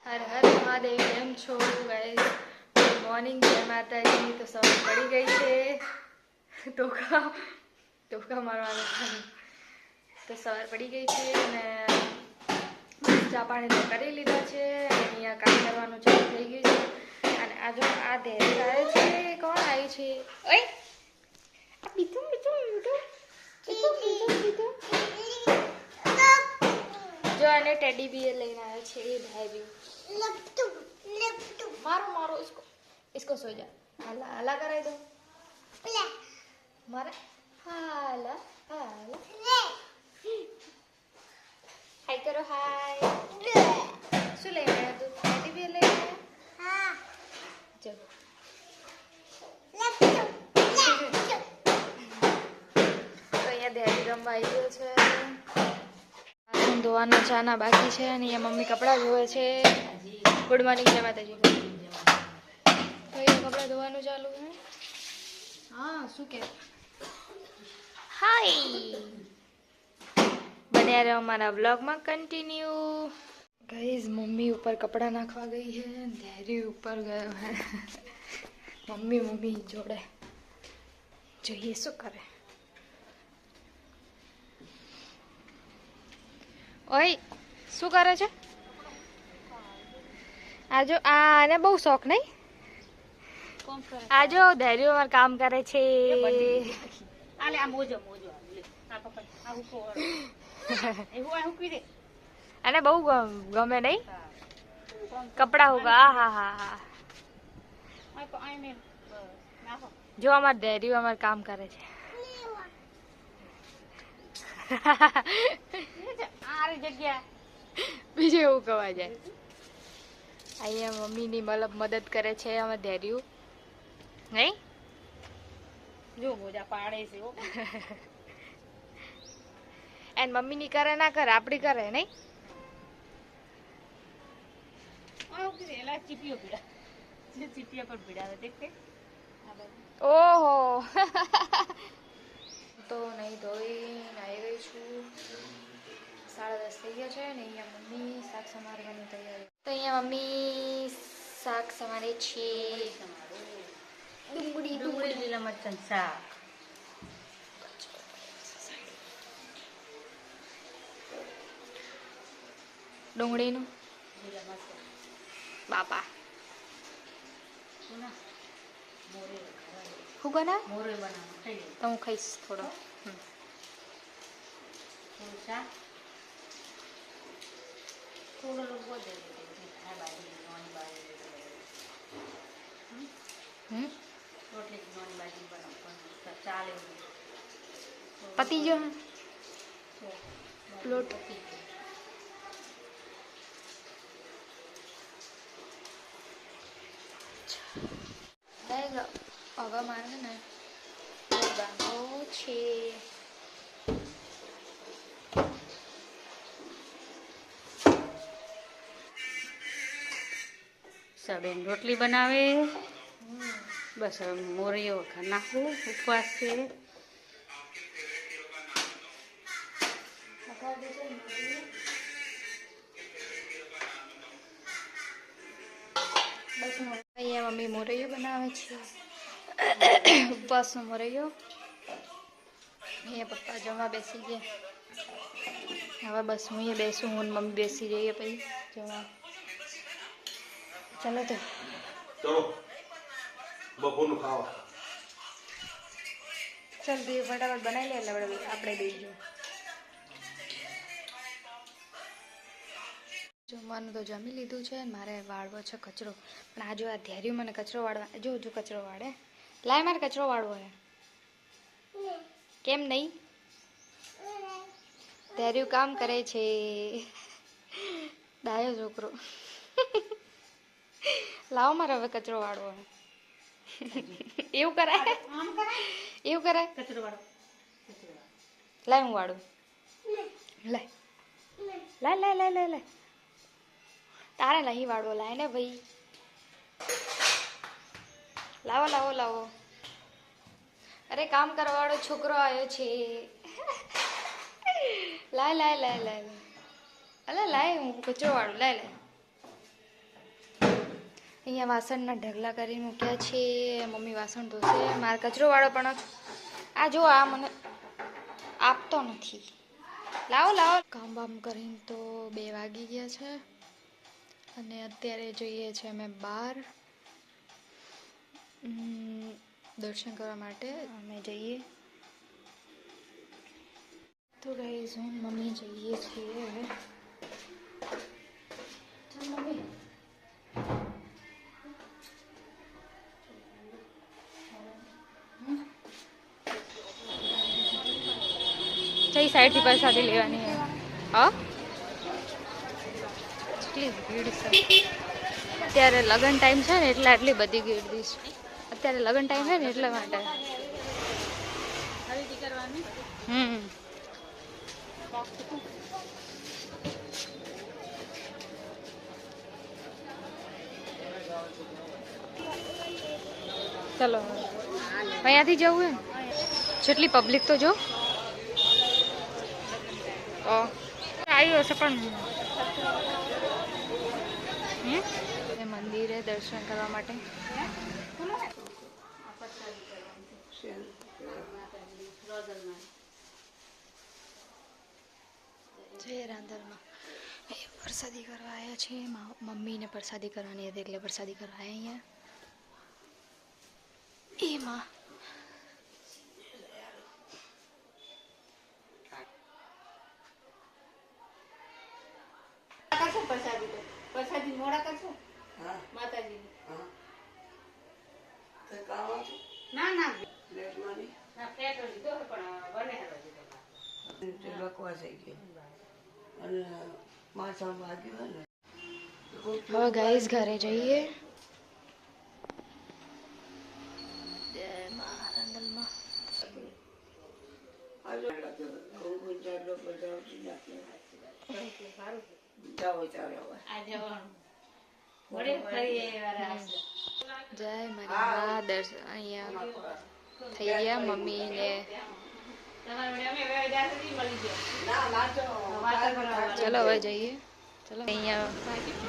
હર હર મહાદેવ, કેમ છો guys? Good morning, જય માતાજી. તો સવાર પડી ગઈ છે. ધોકા મારવાનું. તો સવાર પડી ગઈ છે અને ચા પાણી તો કરી લીધા છે. અહીંયા કામ કરવાનું ચાલુ થઈ ગયું છે. અને આ જો આ ધેરી આવે છે. કોણ આવ્યું છે? ઓય આ બીતું બીતું બીતું બીતું જો આને ટેડી बियर लेना है छे धैर्य मारो मारो इसको सो जा हला हला कराई दो मारे हला हला हाय करो हाय શું લઈને આવ્યા તું ટેડી बियर લઈને આવ્યા હા ચલો તો અહીંયા ધૈર્ય રમવા આવી ગયો છે. ધોવાના ચાના બાકી છે અને અહીંયા મમ્મી કપડાં ધોવે છે. ગુડ મોર્નિંગ, જય માતાજી. તો અહીંયા કપડાં ધોવાનું ચાલુ છે. હા શું કે હાય બન્યા રહો અમારા વ્લોગમાં કન્ટિન્યુ. ગાઈઝ મમ્મી ઉપર કપડાં નાખવા ગઈ છે, ધૈર્ય ઉપર ગયો હે. મમ્મી જોડે જોઈએ શું કરે. ઓય શું કરે છે? આજો આને બહુ શોખ નહીં. આજો ધૈર્ય અમાર કામ કરે છે. અને બહુ ગમે નહીં કપડા હોગા. હા હા હા જો અમાર ધૈર્ય અમાર કામ કરે છે. બીજું એવું કહેવા જાય. અહીંયા મમ્મીની મતલબ મદદ કરે છે અમે ધૈર્ય નહીં. જો મોજા પાડે છે એન મમ્મીની કરે ના કરે આપડી કરે નહીં. ઓહો તો નહીં ધોઈને આવી ગઈ છું. 10:30 થઈ ગયા છે ને અહીંયા મમ્મી શાક સમારવાની તૈયારી. તો અહીંયા મમ્મી શાક સમારે છે. ડુંગળી લીલા મરચાં શાક. ડુંગળીનું બાપા હું બના તો હું ખાઈશ થોડો. પતિ જો લોટ હવે મારે ને બાંધવો છે. બેન રોટલી બનાવે. બસ હવે મોરીઓ વખત નાખવું. ઉપવાસ છે. અહીંયા મમ્મી મોરૈયો બનાવે છે. ઉપવાસનો મોરૈયો. અહીંયા પપ્પા જમવા બેસી ગયા. હવે બસ હું અહીંયા બેસું, હું મમ્મી બેસી જઈએ પછી જમવા. ચાલો તો ચલો બપોરનું ખાવા. ચાલ દીવ ફટાફટ બનાવી લે એટલે આપણે બેસી જમવાનું તો જમી લીધું છે. મારે વાળવો છે કચરો, પણ આ જો આ ધૈર્ય મને કચરો વાળવા જો કચરો વાળે. લાય મારે કચરો વાળવો હે. કેમ નહીં? ધૈર્ય કામ કરે છે. ડાયો છોકરો. લાવો મારે હવે કચરો વાળવો હે. એવું કરાય? એવું કરાય? કચરો વાળો. લાય હું વાળું. લાય લાય લાય લાય લાય લાય. તારે નહીં વાળવો. લાય ને ભાઈ. લાવો લાવો લાવો. અરે કામ કરવાવાળો છોકરો આવ્યો છે. લાય લાય લાય લાય. અલે લાય હું કચરો વાળું. લાય લાય અહીંયા વાસણના ઢગલા કરીને મૂક્યા છે. મમ્મી વાસણ ધોશે. મારે કચરો વાળો પણ આ જો આ મને આપતો નથી. લાવો લાવો. કામ બામ કરીને તો 2 વાગી ગયા છે અને અત્યારે જઈએ છીએ અમે બહાર દર્શન કરવા માટે. અમે જઈએ તો ગાઈઝ હું મમ્મી જઈએ છીએ હવે. ચાલ મમ્મી. કઈ સાઈડથી પ્રસાદી લેવાની હે? હા કેટલી ભીડ છે અત્યારે. લગ્ન ટાઈમ છે ને એટલે આટલી બધી ગીર્દી છે. અત્યારે લગ્ન ટાઈમ છે ને એટલા માટે. ચલો અહીંયાથી જવું હે. જેટલી પબ્લિક તો જો આવ્યું હશે પણ મંદિરે દર્શન કરવા માટે. જય રાંદરમાં પ્રસાદી કરવા આવ્યા છે. મમ્મીને પ્રસાદી કરવાની હતી એટલે પ્રસાદી કરવા આવ્યા અહીંયા. એમાં પ્રસાદી મોડા કરશો માતાજી. ના ના હવે ગાઈસ ઘરે જઈએ. જય મા રાંદલમાં. જય મારા દર્શન અહીંયા થઈ ગયા. મમ્મી ને ચલો હવે જઈએ. ચલો અહીંયા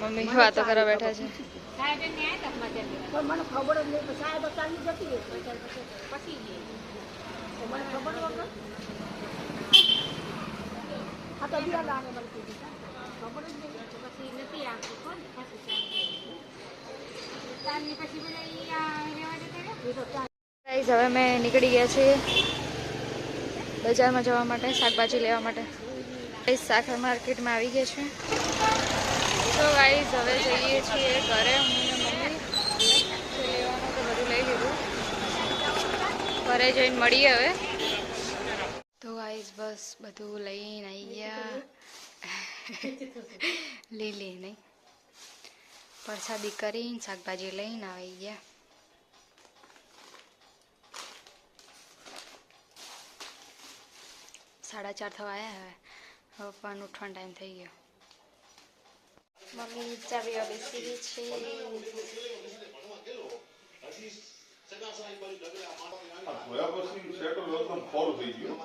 મમ્મી વાતો કરવા બેઠા છે. ગાઈસ હવે અમે નીકળી ગયા છીએ બજારમાં જવા માટે, શાકભાજી લેવા માટે. ગાઈસ શાક માર્કેટમાં આવી ગયા છે. તો ગાઈસ હવે જઈએ છીએ ઘરે. હું ને મમ્મી લેવાનું તો બધું લઈ લીધું. ઘરે જઈને મળીએ હવે. તો ગાઈસ બસ બધું લઈને આવી ગયા. લીલી નહીં પ્રસાદી કરીને શાકભાજી લઈને આવી ગયા. સાડા 4 થવા આવ્યા. હવે પપ્પાનું ઉઠવાનો ટાઈમ થઈ ગયો. મમ્મી ચા પીવા બેસી ગઈ છે. ધોયા પછી શેટર એકદમ ફોરું થઈ ગયું.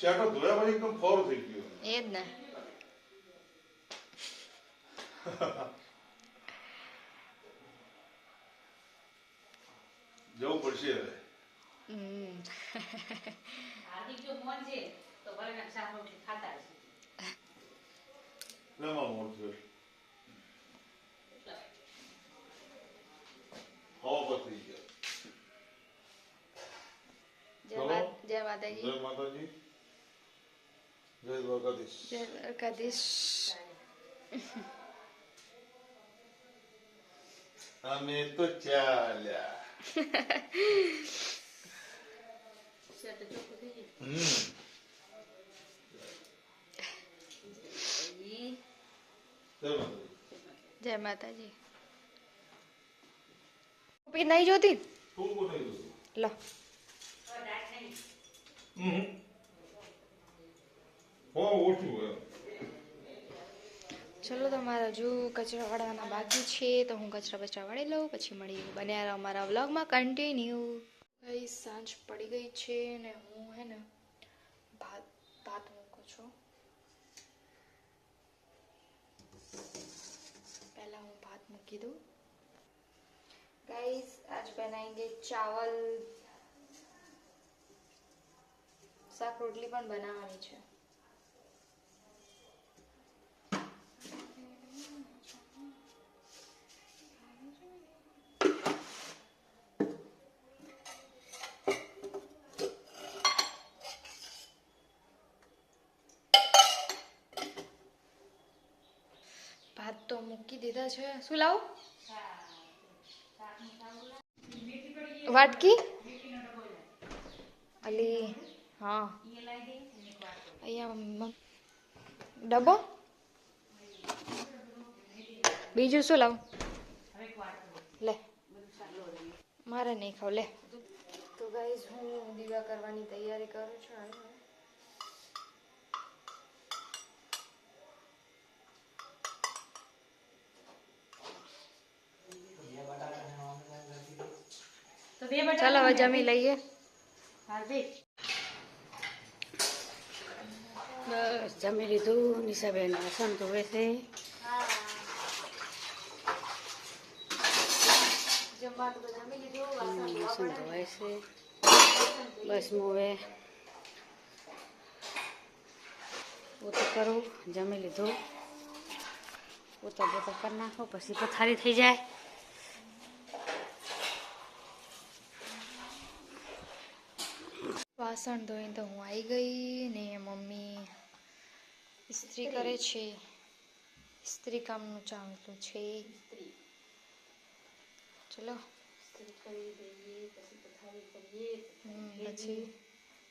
શેટર ધોયા પછી એકદમ ફોરું થઈ ગયું. એ જ ને. જવું પડશે હવે. લેમાં મોડ થયો. હવા પર થઈ ગયા. જય માતાજી. જય માતાજી. જય દ્વારકાધીશ. જય દ્વારકાધીશ. અમે તો ચાલ્યા. જય માતાજી. ટોપી નહીં જોતી લો. ચલો તમારા જો કચરા વાળવાના બાકી છે તો હું કચરા વાળી લઉં, પછી મળીએ. બન્યા રહો અમારા વ્લોગમાં કન્ટિન્યુ. ગઈ સાંજ પડી ગઈ છે ને હું હે ને ભાત મૂકું છું. પહેલાં હું ભાત મૂકી દઉં. गाइस आज बनाएंगे चावल, શાક રોટલી પણ બનાવવાની છે. ભાત તો મૂકી દીધા છે. શું લાવું? વાટકી અલી હા અહીંયા ડબ્બો બીજું શું લાવું? લે મારે નહીં ખાવ લે. તો ગાઈઝ હું દીવા કરવાની તૈયારી કરું છું. ચાલો હવે જમી લઈએ. બસ જમી લીધું. નિશાબેન વાસણ ધોવે છે. જમવાનું તો જમી લીધું, વાસણ ધોવાય છે. બસ હું હવે પોતું કરું. જમી લીધું, પોતા કરી નાખો પછી પથારી થઈ જાય. વાસણ ધોઈને તો હું આવી ગઈ ને મમ્મી ઇસ્ત્રી કરે છે. ઇસ્ત્રી કામનું ચાલતું છે. ચલો પછી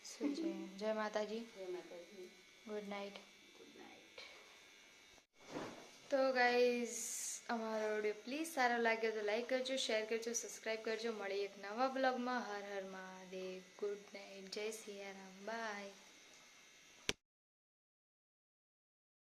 શું છે. જય માતાજી. Good night. તો ગાઈઝ અમારો વિડીયો પ્લીઝ સારો લાગ્યો તો લાઈક કરજો, શેર કરજો, સબસ્ક્રાઈબ કરજો. મળી એક નવા બ્લોગમાં. હર હર મહાદેવ. Good night. જય સિયારામ. બાય.